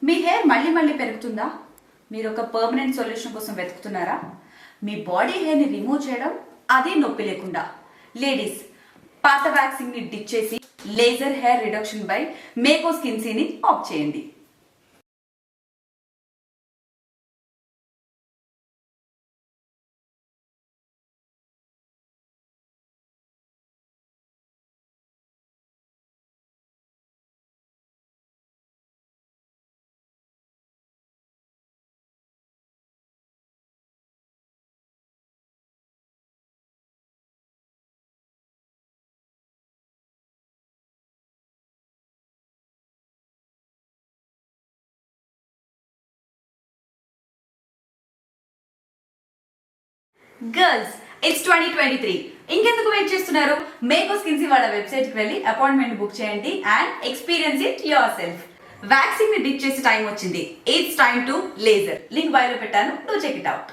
మీ hair మళ్ళీ మళ్ళీ పెరుగుతుందా? మీరు ఒక పర్మనెంట్ సొల్యూషన్ కోసం వెతుకుతున్నారా? మీ బాడీ హెయిర్ని రిమూవ్ చేయడం, అదే నొప్పి లేకుండా. లేడీస్, పాత వ్యాక్సింగ్ని డిచ్ చేసి laser hair reduction by Makeo స్కిన్సీని ఆప్ చేయండి. Girls, it's 2023. ఇంకెందుకు వెయిట్ చేస్తున్నారు? మేకో స్కిన్సీ వాళ్ళ వెబ్సైట్కి వెళ్ళి అపాయింట్మెంట్ బుక్ చేయండి and experience it yourself. Waxing ని డిచ్ చేసే టైం వచ్చింది. It's time to laser. Link బయోలో పెట్టాను, డూ చెక్ ఇట్ అవుట్.